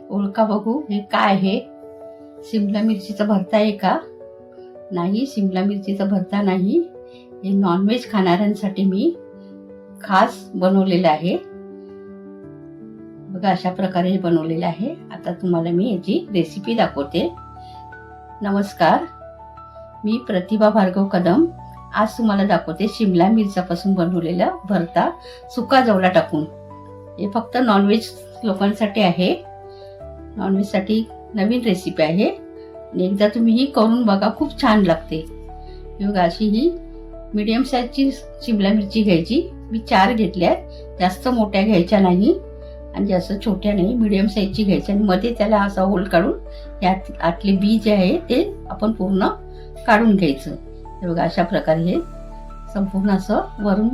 ओळखा बघू हे काय आहे. शिमला मिरचीचा भरता आहे का? नाही, शिमला मिरचीचा भरता नाही. हे नॉनव्हेज खाणाऱ्यांसाठी मी खास बनवलेलं आहे. बघा अशा प्रकारे हे बनवलेलं आहे. आता तुम्हाला मी याची रेसिपी दाखवते. नमस्कार, मी प्रतिभा भार्गव कदम. आज तुम्हाला दाखवते शिमला मिरच्यापासून बनवलेलं भरता सुका जवला टाकून. हे फक्त नॉनव्हेज लोकांसाठी आहे. नॉनव्हेजसाठी नवीन रेसिपी आहे आणि एकदा तुम्ही ही करून बघा, खूप छान लागते. बघा अशी ही मीडियम साईजची शिमला मिरची घ्यायची. मी 4 घेतल्या, जास्त मोठ्या घ्यायच्या नाही आणि जास्त छोट्या नाही, मीडियम साईजची घ्यायची. आणि मध्ये त्याला असा होल काढून यात आतले बी जे आहे ते आपण पूर्ण काढून घ्यायचं. हे बघा अशा प्रकारे हे संपूर्ण असं वरून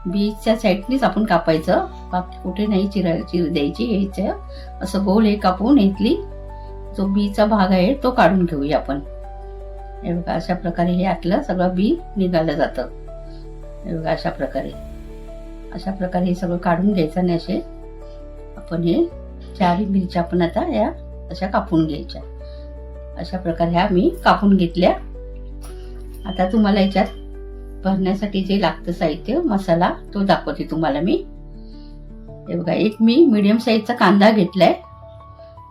बीच्या साईडनीच आपण कापायचं. बाकी कुठे नाही चिर द्यायची. यायचं असं गोल हे कापून इथली जो बीचा भाग आहे तो काढून घेऊया आपण. हे बघा अशा प्रकारे हे आतलं सगळं बी निघालं जातं. हे बघा अशा प्रकारे हे सगळं काढून घ्यायचं आणि असे आपण हे 4 मिरच्या आपण आता या अशा कापून घ्यायच्या. अशा प्रकारे ह्या मी कापून घेतल्या. आता तुम्हाला याच्यात भरण्यासाठी जे लागतं साहित्य मसाला तो दाखवते तुम्हाला मी. हे बघा एक मी मीडियम साईजचा कांदा घेतलाय.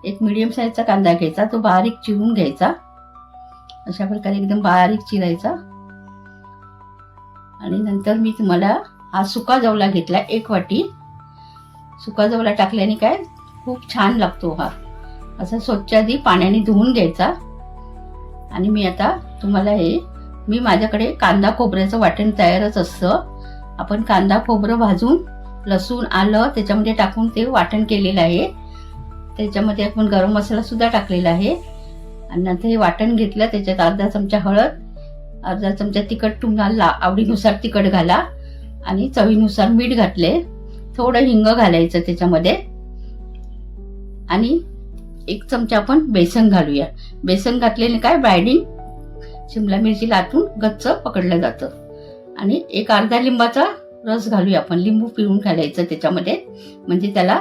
एक मीडियम साईजचा कांदा घ्यायचा, तो बारीक चिरून घ्यायचा. अशा प्रकारे एकदम बारीक चिरायचा. आणि नंतर मी तुम्हाला हा सुका जवला घेतला 1 वाटी. सुका जवला टाकल्याने काय खूप छान लागतो हा. असा स्वच्छ आधी पाण्याने धुवून घ्यायचा. आणि मी आता तुम्हाला मी माझ्याकडे कांदा खोबऱ्याचं वाटण तयारच असतं. आपण कांदा खोबरं भाजून लसूण आलं त्याच्यामध्ये टाकून ते वाटण केलेलं आहे. त्याच्यामध्ये आपण गरम मसाला सुद्धा टाकलेला आहे. आणि नंतर हे वाटण घेतलं, त्याच्यात अर्धा चमचा हळद, अर्धा चमचा तिखट, तुम्हाला आवडीनुसार तिखट घाला. आणि चवीनुसार मीठ घातले. थोडं हिंग घालायचं त्याच्यामध्ये. आणि 1 चमचा आपण बेसन घालूया. बेसन घातल्याने काय बाइंडिंग शिमला मिरची लाटून गच्च पकडलं जातं. आणि एक अर्धा लिंबाचा रस घालूया आपण. लिंबू पिळून घालायचं त्याच्यामध्ये, म्हणजे त्याला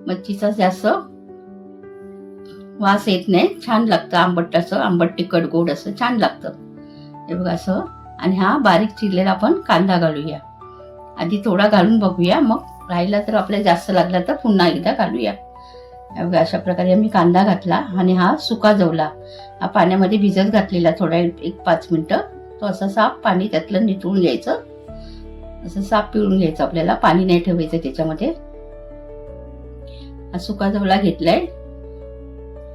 मच्छीचा जास्त वास येत नाही, छान लागतं. आंबट तिखट गोड असं छान लागतं. हे बघा असं. आणि हा बारीक चिरलेला आपण कांदा घालूया. आधी थोडा घालून बघूया, मग राहिला तर आपल्याला जास्त लागला तर पुन्हा एकदा घालूया. बघा अशा प्रकारे मी कांदा घातला. आणि हा सुका जवला हा पाण्यामध्ये भिजत घातलेला थोडा 1-5 मिनिटं. तो असं साफ पाणी त्यातलं निथळून घ्यायचं. असं साफ पिळून घ्यायचं, आपल्याला पाणी नाही ठेवायचं त्याच्यामध्ये. हा सुका जवला घेतलाय.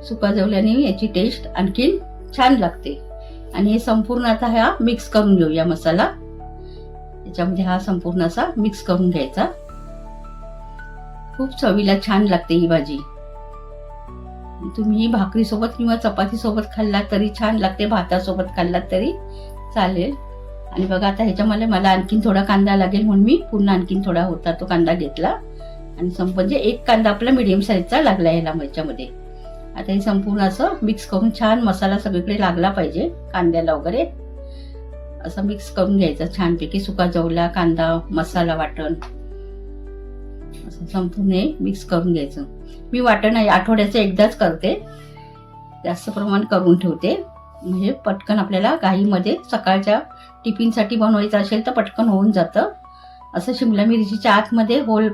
सुका जवल्याने याची टेस्ट आणखीन छान लागते. आणि हे संपूर्ण आता हा मिक्स करून घेऊया मसाला. याच्यामध्ये हा संपूर्ण असा मिक्स करून घ्यायचा. खूप चवीला छान लागते ही भाजी. तुम्ही भाकरी सोबत किंवा चपाती सोबत खाल्लात तरी छान लागते, भातासोबत खाल्लात तरी चालेल. आणि बघा आता ह्याच्यामध्ये मला आणखीन थोडा कांदा लागेल म्हणून मी पुन्हा आणखीन थोडा होता तो कांदा घेतला. आणि म्हणजे 1 कांदा आपला मीडियम साईजचा लागला ह्याला ह्याच्यामध्ये. आता हे संपूर्ण असं मिक्स करून छान मसाला सगळीकडे लागला पाहिजे कांद्याला वगैरे. असं मिक्स करून घ्यायचं छानपैकी. सुका जवला, कांदा, मसाला, वाटण असं संपूर्ण मिक्स करून घ्यायचं. मी वाटण आठवड्याचं एकदाच करते, जास्त प्रमाण करून ठेवते. म्हणजे पटकन आपल्याला घाईमध्ये सकाळच्या टिफिनसाठी बनवायचं असेल तर पटकन होऊन जातं. असं शिमला मिरचीच्या आतमध्ये होल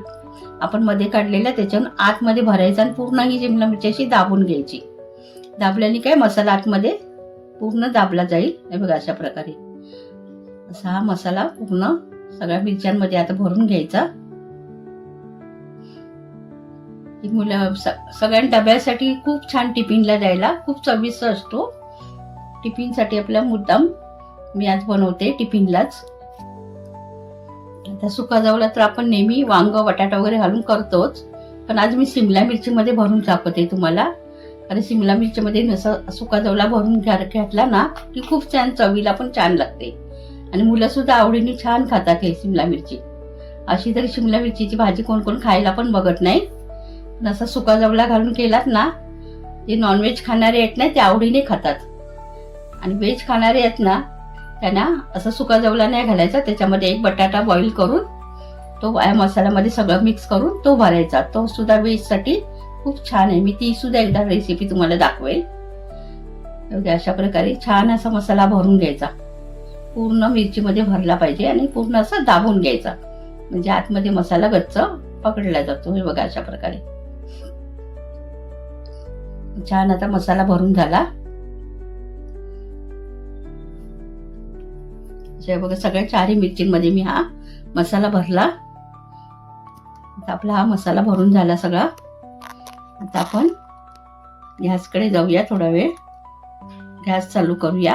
आपण मध्ये काढलेला त्याच्यातून आतमध्ये भरायचा आणि पूर्ण ही शिमला मिरची अशी दाबून घ्यायची. दाबल्याने काय मसाला आतमध्ये पूर्ण दाबला जाईल. हे बघा अशा प्रकारे असा हा मसाला पूर्ण सगळ्या मिरच्यांमध्ये आता भरून घ्यायचा. सगळ्या डब्यासाठी खूप छान टिफिनला द्यायला खूप चविष्ट असतो. टिफिनसाठी आपला मुद्दाम मी आज बनवते टिफिनलाच. आता सुका जवला तर आपण नेहमी वांग, बटाटा वगैरे घालून करतोच, पण आज मी शिमला मिरची मध्ये भरून दाखवते तुम्हाला. कारण शिमला मिरची मध्ये सुका जवला भरून घातला ना की खूप छान चवीला पण छान लागते. आणि मुलं सुद्धा आवडीने छान खातात हे शिमला मिरची. अशी तरी शिमला मिरचीची भाजी कोण कोण खायला पण बघत नाही. असा सुका जवला घालून केलात ना, जे नॉनव्हेज खाणारे आहेत ना ते आवडीने खातात. आणि व्हेज खाणारे आहेत ना त्यांना असं सुका जवला नाही घालायचा. त्याच्यामध्ये 1 बटाटा बॉईल करून तो या मसाल्यामध्ये सगळं मिक्स करून तो भरायचा. तो सुद्धा व्हेज साठी खूप छान आहे. मी ती सुद्धा एकदा रेसिपी तुम्हाला दाखवेल. अशा प्रकारे छान असा मसाला भरून घ्यायचा, पूर्ण मिरचीमध्ये भरला पाहिजे आणि पूर्ण असा दाबून घ्यायचा, म्हणजे आतमध्ये मसाला गच्च पकडला जातो. हे बघा अशा प्रकारे छान आता मसाला भरून झाला. बघा सगळ्या 4 मिरचींमध्ये मी हा मसाला भरला. आता आपला हा मसाला भरून झाला सगळा. आता आपण गॅसकडे जाऊया, थोडा वेळ गॅस चालू करूया.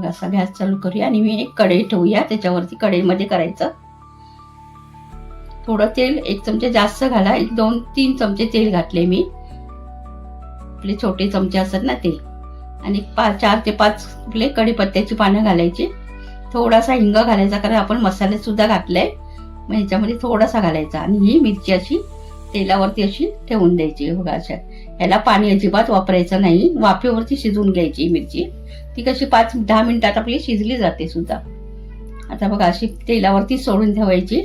असा गॅस चालू करूया आणि मी एक कढई ठेवूया. त्याच्यावरती कढईमध्ये करायचं, थोडं तेल 1 चमचा जास्त घाला. 2-3 चमचे तेल घातले मी, आपले छोटे चमचे असतात ना ते. आणि 4 ते 5 आपले कढीपत्त्याची पानं घालायची. थोडासा हिंग घालायचा, कारण आपण मसाले सुद्धा घातले, मग ह्याच्यामध्ये थोडासा घालायचा. आणि ही मिरची अशी तेलावरती अशी ठेवून द्यायची. बघा अशा, ह्याला पाणी अजिबात वापरायचं नाही, वाफेवरती शिजवून घ्यायची मिरची. ती कशी 5-10 मिनिटात आपली शिजली जाते सुद्धा. आता बघा अशी तेलावरती सोडून ठेवायची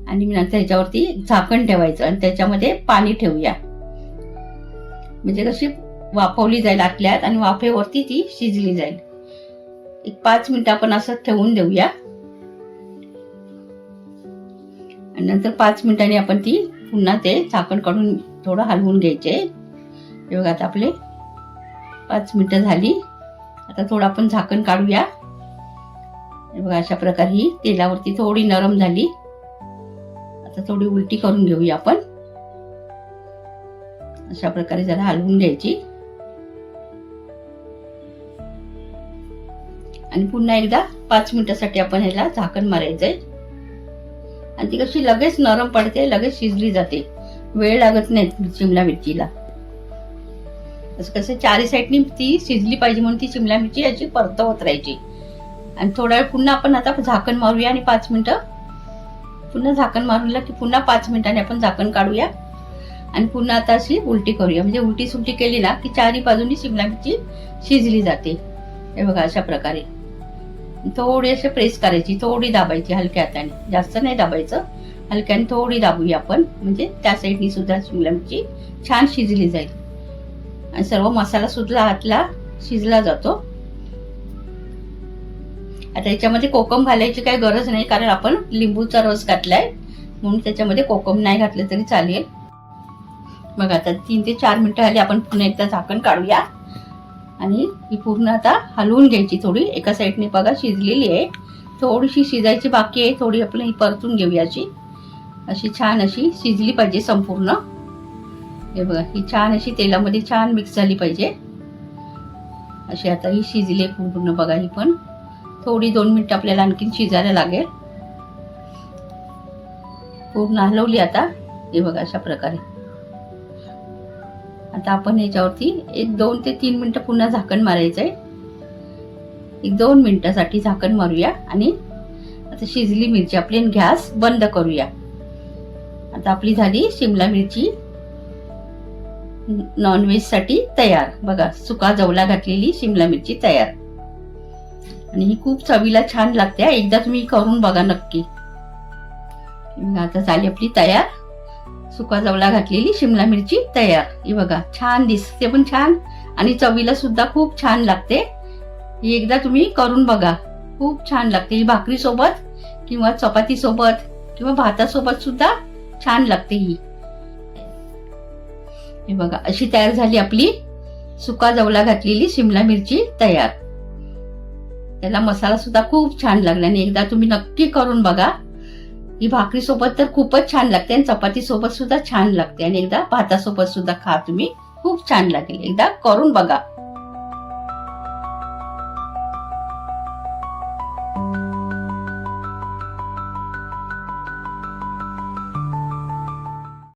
आणि नंतर ह्याच्यावरती झाकण ठेवायचं आणि त्याच्यामध्ये पाणी ठेवूया, म्हणजे कशी वाफवली जाईल आतल्यात आणि वाफेवरती ती शिजली जाईल. 5 मिनिटं आपण असं ठेवून देऊया आणि नंतर 5 मिनिटांनी आपण ती पुन्हा ते झाकण काढून थोडं हलवून घ्यायचे. हे बघा आता आपले 5 मिनिटं झाली. आता थोडं आपण झाकण काढूया. हे बघा अशा प्रकारे ही तेलावरती थोडी नरम झाली. आता थोडी उलटी करून घेऊया आपण. अशा प्रकारे जरा हलवून घ्यायची आणि पुन्हा एकदा 5 मिनिटासाठी आपण ह्याला झाकण मारायचंय. आणि ती कशी लगेच नरम पडते, लगेच शिजली जाते, वेळ लागत नाही शिमला मिरचीला. असं कसं 4 साईडनी ती शिजली पाहिजे म्हणून ती शिमला मिरची याची परतवत राहायची. आणि थोड्या वेळ पुन्हा आपण आता झाकण मारूया आणि 5 मिनिटं पुन्हा झाकण मारूया की पुन्हा 5 मिनिटांनी आपण झाकण काढूया आणि पुन्हा आता अशी उलटी करूया. म्हणजे उलटी सुलटी केली ना की 4 बाजूनी शिमला मिरची शिजली जाते. हे बघा अशा प्रकारे थोडी अशी प्रेस करायची, थोडी दाबायची हलक्या हाताने, जास्त नाही दाबायचं, हलक्याने थोडी दाबूया आपण, म्हणजे त्या साईडनी सुद्धा शिमला मिरची छान शिजली जाईल आणि सर्व मसाला सुद्धा आतला शिजला जातो. आता याच्यामध्ये कोकम घालायची काही गरज नाही, कारण आपण लिंबूचा रस घातलाय म्हणून त्याच्यामध्ये कोकम नाही घातलं तरी चालेल. मग आता 3 ते 4 मिनिटं आली. आपण पुन्हा एकदा झाकण काढूया आणि ही पूर्ण आता हलवून घ्यायची. थोडी एका साईडने बघा शिजलेली आहे, थोडीशी शिजायची बाकी आहे, थोडी आपण ही परतून घेऊया. अशी छान अशी शिजली पाहिजे संपूर्ण. हे बघा ही छान अशी तेलामध्ये छान मिक्स झाली पाहिजे. अशी आता ही शिजली पूर्ण. बघा ही पण थोडी 2 मिनिटं आपल्याला आणखीन शिजायला लागेल. पूर्ण हलवली आता. हे बघा अशा प्रकारे. आता आपण याच्यावरती 2 ते 3 मिनिटं पुन्हा झाकण मारायचंय. 2 मिनिटासाठी झाकण मारूया आणि आता शिजली मिरची आपली गॅस बंद करूया. आता आपली झाली शिमला मिरची नॉनव्हेज साठी तयार. बघा सुका जवला घातलेली शिमला मिरची तयार आणि ही खूप चवीला छान लागते. एकदा तुम्ही करून बघा नक्की. आता झाली आपली तयार सुका जवला घातलेली शिमला मिरची तयार. ही बघा छान दिसते पण छान आणि चवीला सुद्धा खूप छान लागते. ही एकदा तुम्ही करून बघा, खूप छान लागते. ही भाकरी सोबत किंवा चपाती सोबत किंवा भातासोबत सुद्धा छान लागते. ही बघा अशी तयार झाली आपली सुका जवला घातलेली शिमला मिरची तयार. त्याला मसाला सुद्धा खूप छान लागला आणि एकदा तुम्ही नक्की करून बघा. ही भाकरी सोबत तर खूपच छान लागते आणि चपाती सोबत सुद्धा छान लागते आणि एकदा भातासोबत सुद्धा खा तुम्ही, खूप छान लागेल. एकदा करून बघा.